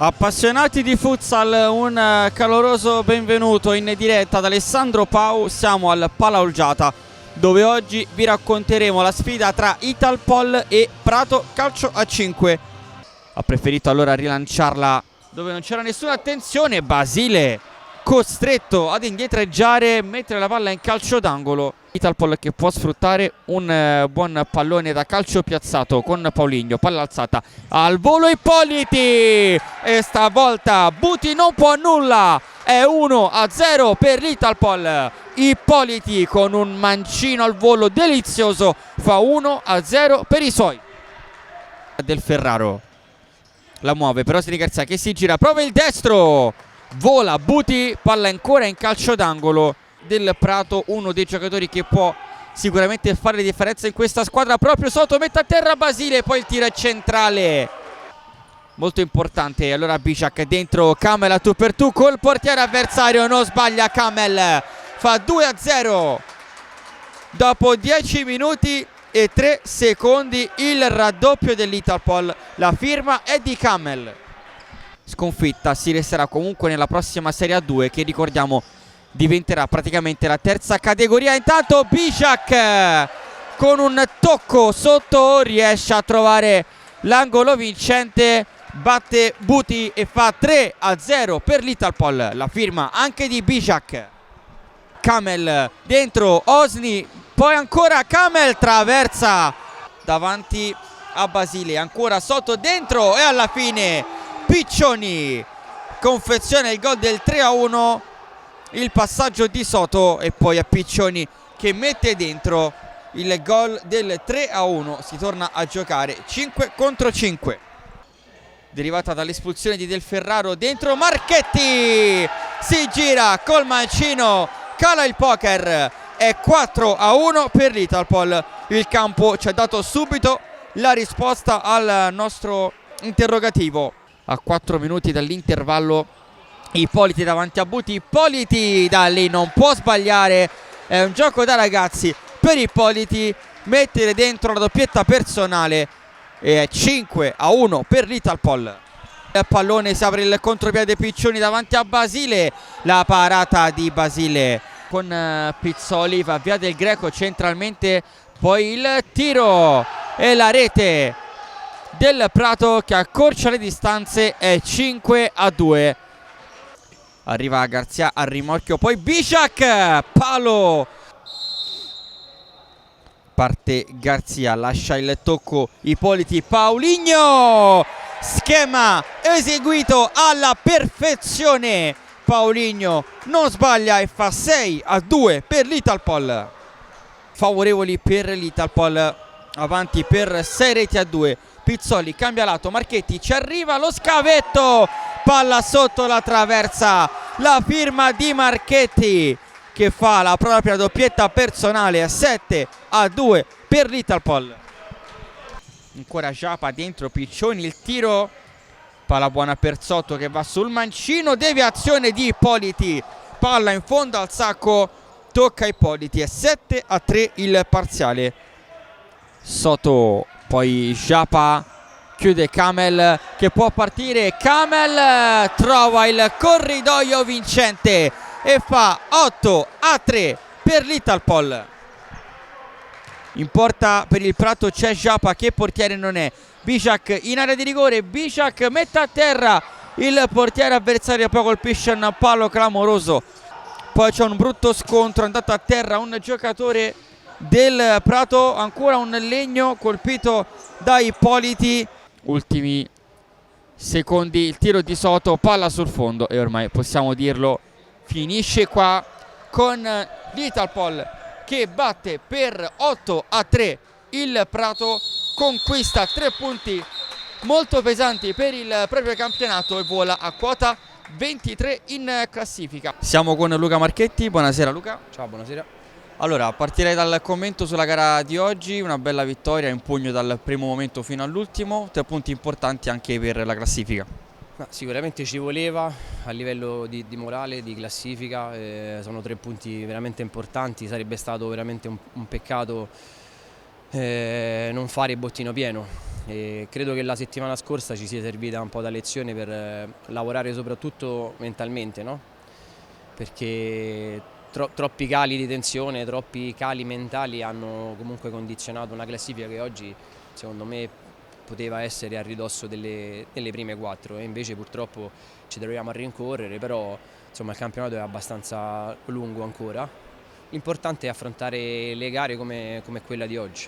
Appassionati di futsal, un caloroso benvenuto in diretta da Alessandro Pau. Siamo al Palaolgiata, dove oggi vi racconteremo la sfida tra Italpol e Prato Calcio a 5. Ha preferito allora rilanciarla dove non c'era nessuna attenzione. Basile costretto ad indietreggiare e mettere la palla in calcio d'angolo. Italpol che può sfruttare un buon pallone da calcio piazzato con Paulinho, palla alzata al volo Ippoliti, e stavolta Buti non può nulla, è 1-0 per l'Italpol. Ippoliti con un mancino al volo delizioso fa 1-0 per i suoi. Del Ferraro la muove però Siri Garzia che si gira, prova il destro, vola Buti, palla ancora in calcio d'angolo. Del Prato, uno dei giocatori che può sicuramente fare la differenza in questa squadra, proprio sotto, mette a terra Basile, poi il tiro è centrale molto importante. Allora Bishak dentro, Kamel a tu per tu col portiere avversario, non sbaglia Kamel, fa 2-0 dopo 10 minuti e 3 secondi il raddoppio dell'Italpol. La firma è di Kamel. Sconfitta, si resterà comunque nella prossima Serie A2, che ricordiamo diventerà praticamente la terza categoria. Intanto Bishak con un tocco sotto riesce a trovare l'angolo vincente, batte Buti e fa 3-0 per l'Italpol. La firma anche di Bishak. Kamel dentro, Osni, poi ancora Kamel, traversa davanti a Basile, ancora sotto, dentro, e alla fine Piccioni confeziona il gol del 3-1. Il passaggio di Soto e poi a Piccioni che mette dentro il gol del 3-1. Si torna a giocare 5 contro 5, derivata dall'espulsione di Del Ferraro. Dentro Marchetti, si gira col mancino, cala il poker, è 4-1 per l'Italpol. Il campo ci ha dato subito la risposta al nostro interrogativo. A 4 minuti dall'intervallo Ippoliti davanti a Buti, Ippoliti da lì non può sbagliare, è un gioco da ragazzi per Ippoliti, mettere dentro la doppietta personale, e è 5-1 per l'Italpol. Il pallone, si apre il contropiede Piccioni davanti a Basile, la parata di Basile con Pizzoli, va via del Greco centralmente, poi il tiro e la rete del Prato che accorcia le distanze, è 5-2. Arriva Garzia al rimorchio, poi Bishak, palo, parte Garzia, lascia il tocco Ippoliti, Paulinho, schema eseguito alla perfezione, Paulinho non sbaglia e fa 6-2 per l'Italpol. Favorevoli per l'Italpol, avanti per 6-2. Pizzoli cambia lato, Marchetti, ci arriva lo scavetto, palla sotto la traversa, la firma di Marchetti che fa la propria doppietta personale, 7-2 per l'Italpol. Ancora Giapa dentro, Piccioni, il tiro, palla buona per Sotto che va sul mancino, deviazione di Ippoliti, palla in fondo al sacco, tocca Ippoliti, è 7-3 il parziale. Sotto, poi Giapa, chiude Kamel che può partire, Kamel trova il corridoio vincente e fa 8-3 per l'Italpol. In porta per il Prato c'è Giapa che portiere non è. Bishak in area di rigore, Bishak mette a terra il portiere avversario, poi colpisce un palo clamoroso, poi c'è un brutto scontro, è andato a terra un giocatore del Prato, ancora un legno colpito da Ippoliti. Ultimi secondi, il tiro di Soto, palla sul fondo e ormai possiamo dirlo, finisce qua con l'Italpol che batte per 8-3 il Prato, conquista 3 punti molto pesanti per il proprio campionato e vola a quota 23 in classifica. Siamo con Luca Marchetti, buonasera Luca. Ciao, buonasera. Allora, partirei dal commento sulla gara di oggi, una bella vittoria in pugno dal primo momento fino all'ultimo, 3 punti importanti anche per la classifica. Sicuramente ci voleva a livello di morale, di classifica, sono 3 punti veramente importanti, sarebbe stato veramente un peccato non fare bottino pieno. e credo che la settimana scorsa ci sia servita un po' da lezione per lavorare soprattutto mentalmente, no? Perché troppi cali di tensione, troppi cali mentali hanno comunque condizionato una classifica che oggi secondo me poteva essere a ridosso delle prime 4 e invece purtroppo ci troviamo a rincorrere, però insomma il campionato è abbastanza lungo ancora. L'importante è affrontare le gare come quella di oggi.